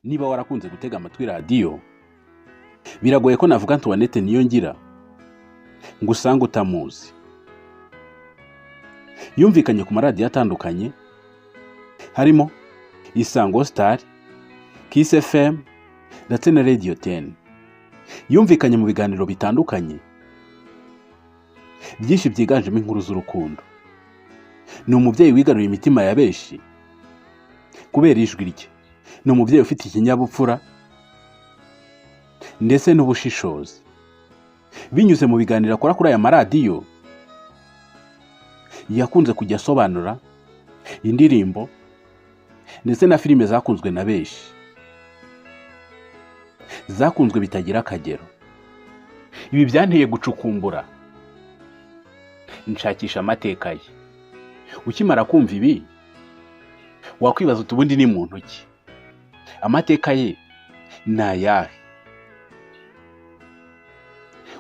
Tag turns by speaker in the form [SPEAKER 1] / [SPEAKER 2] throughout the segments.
[SPEAKER 1] Niba warakunze gutega amatwi radiyo, biragoye ko navuga Antoinette Niyongira ngo usange utamuzi. Yumvikanye ku maradiyo atandukanye harimo Isango Star, Kiss FM ndetse na Radio 10. Yumvikanye mu biganiro bitandukanye byinshi byiganjemo inkuru z'urukundo. Ni umubyeyi wigaruriye imitima ya benshi kubera ijwi rye. Ni umubyeyi ufite ikinyabupfura ndetse n'ubushishozi. Binyuze mu biganiro akora kuri aya maradiyo, yakunze kujya asobanura indirimbo ndetse na filime zakunzwe na benshi, zakunzwe bitagira akagero. Ibi byanteye gucukumbura, nshakisha amateka ye. Ukimara kumva ibi, wakwibaza utubundi ni muntu ki? Amateka ye ni ayahe?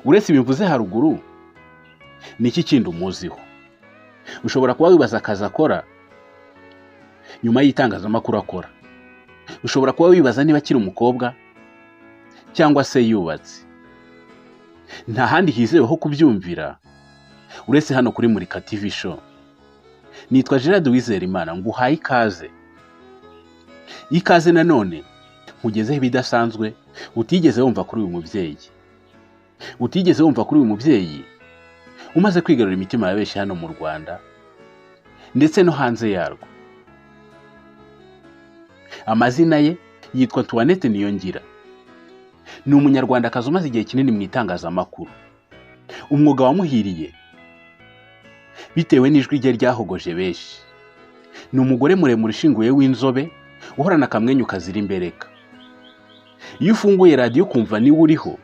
[SPEAKER 1] Uretse ibivuze haruguru, ni iki kindi umuziho? Ushobora kuba wibaza akazi akora nyuma y'itangazamakuru akora. Ushobora kuba wibaza niba akiri umukobwa cyangwa se yubatse. Nta handi hizewe ho kubyumvira uretse hano kuri Murika TV Show. Nitwa Gerard Uwizerimana, nguhaye ikaze. Ikaze nanone nkugezeho ibidasanzwe utigeze wumva kuri uyu mubyeyi. Utigeze wumva kuri uyu mubyeyi umaze kwigarurira imitima ya benshi hano mu Rwanda ndetse no hanze yarwo. Amazina ye yitwa Antoinette Niyongira. Ni umunyarwandakazi umaze igihe kinini mu itangazamakuru. Umwuga wamuhiriye bitewe n'ijwi rye ryahogoje benshi. Ni umugore muremure ushinguye w'inzobe, uhorana akamwenyu kazira imbereka. Iyo ufunguye radiyo ukumva niwe uriho,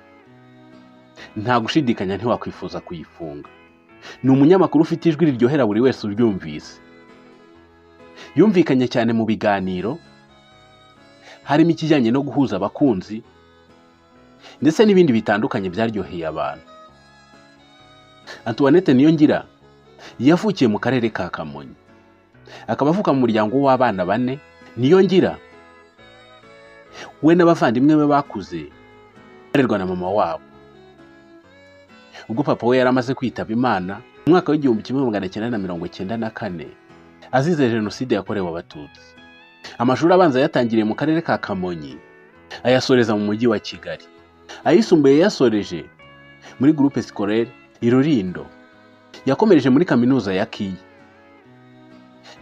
[SPEAKER 1] nta gushidikanya ntiwakwifuza kuyifunga. Ni umunyamakuru ufite ijwi riryohera buri wese uryumvise. Yumvikanye cyane mu biganiro harimo ikijyanye no guhuza abakunzi ndetse n'ibindi bitandukanye byaryoheye abantu. Antoinette Niyongira yavukiye mu karere ka Kamonyi. Akaba avuka mu muryango w'abana 4. Niyongira we n'abavandimwe be bakuze barerwa na mama wabo. Ubwo papa we yaramaze kwitaba Imana mu mwaka w'1994 azize jenoside yakorewe Abatutsi. Amashuri abanza yatangiriye mu karere ka Kamonyi, ayasoreza mu mujyi wa Kigali. Ayisumbuye yasoreje muri groupe scolaire Irurindo. Yakomereje muri kaminuza ya Kiyi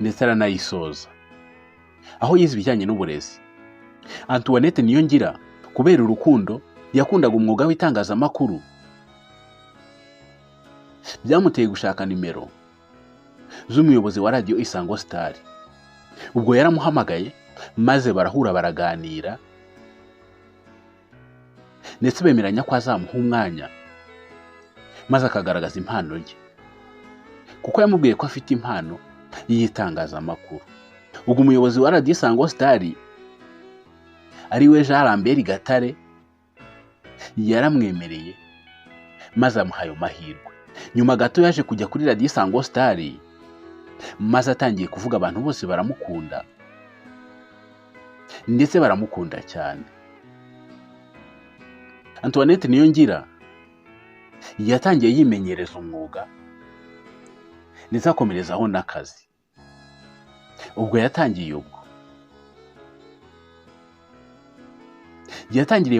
[SPEAKER 1] ndetse aranayisoza, aho yize ibijyanye n'uburezi. Antoinette Niyongira kubera urukundo yakundaga umwuga w'itangazamakuru, byamuteye gushaka nimero z'umuyobozi wa radio Isango Star. Ubwo yaramuhamagaye maze barahura baraganira ndetse bemeranya ko azamuha umwanya maze akagaragaza impano ye, kuko yamubwiye ko afite impano y'itangazamakuru. Ubwo umuyobozi wa radio Isango Star ari we Jean Lambert Gatare yaramwemereye maze amuha ayo mahirwe. Nyuma gato yaje kujya kuri radio Isango Star maze atangiye kuvuga, abantu bose baramukunda ndetse baramukunda cyane. Antoinette Niyongira yatangiye yimenyereza umwuga ndetse akomerezaho n'akazi. Ubwo yatangiriye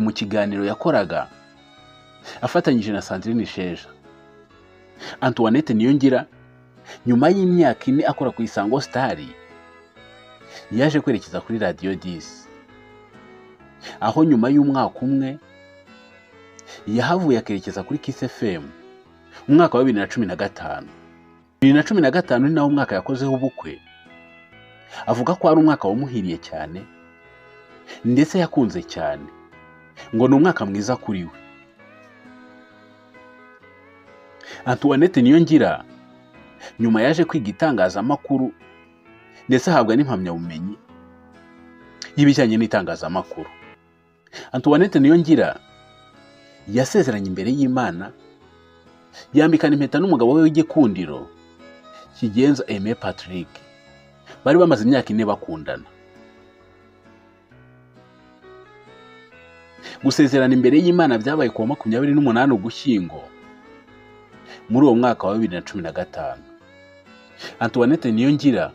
[SPEAKER 1] mu kiganiro yakoraga afatanyije na Sandrine Sheja. Antoinette Niyongira nyuma y'imyaka 4 akora ku Isango Star yaje kwerekeza kuri Radio 10, aho nyuma y'umwaka umwe yahavuye akerekeza kuri Kiss FM mu mwaka wa 2015. 2015 ni nawo umwaka yakozeho ubukwe. Avuga ko ari umwaka wamuhiriye cyane ndetse yakunze cyane, ngo ni umwaka mwiza kuri we. Antoinette Niyongira nyuma yaje kwiga itangazamakuru ndetse ahabwa n'impamyabumenyi y'ibijyanye n'itangazamakuru. Antoinette Niyongira yasezeranye imbere y'Imana, yambikana impeta n'umugabo we w'igikundiro Kigenza Aimé Patrick. Bari bamaze imyaka 4 bakundana. Gusezerana imbere y'Imana byabaye ku wa 28 Ugushyingo muri uwo mwaka wa 2015. Antoinette Niyongira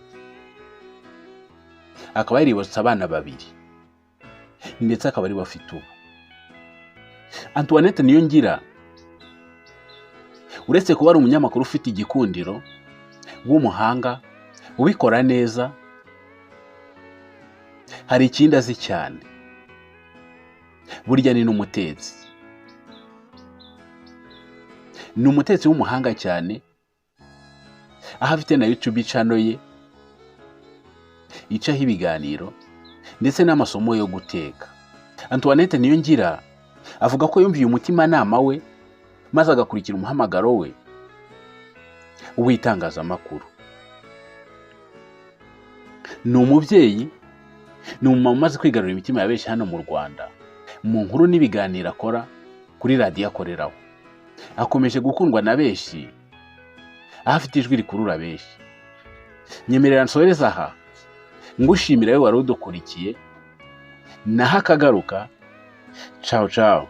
[SPEAKER 1] akaba yaribarutse abana babiri ndetse akaba ari bafite ubu. Antoinette Niyongira uretse kuba ari umunyamakuru ufite igikundiro, w'umuhanga, ubikora neza, hari ikindi azi cyane. Burya ni n'umutetsi. Ni umutetsi w'umuhanga cyane, aho afite na YouTube channel ye icaho ibiganiro ndetse n'amasomo yo guteka. Antoinette Niyongira avuga ko yumviye umutimanama we maze agakurikira umuhamagaro we w'itangazamakuru. Ni umubyeyi, ni umumama umaze kwigarurira imitima ya benshi hano mu Rwanda mu nkuru n'ibiganiro akora kuri radiyo akoreraho. Akomeje gukundwa na benshi, aho afite ijwi rikurura benshi. Nyemerera nsohereza aha ngushimira we wari udukurikiye, naho akagaruka. Ciao ciao.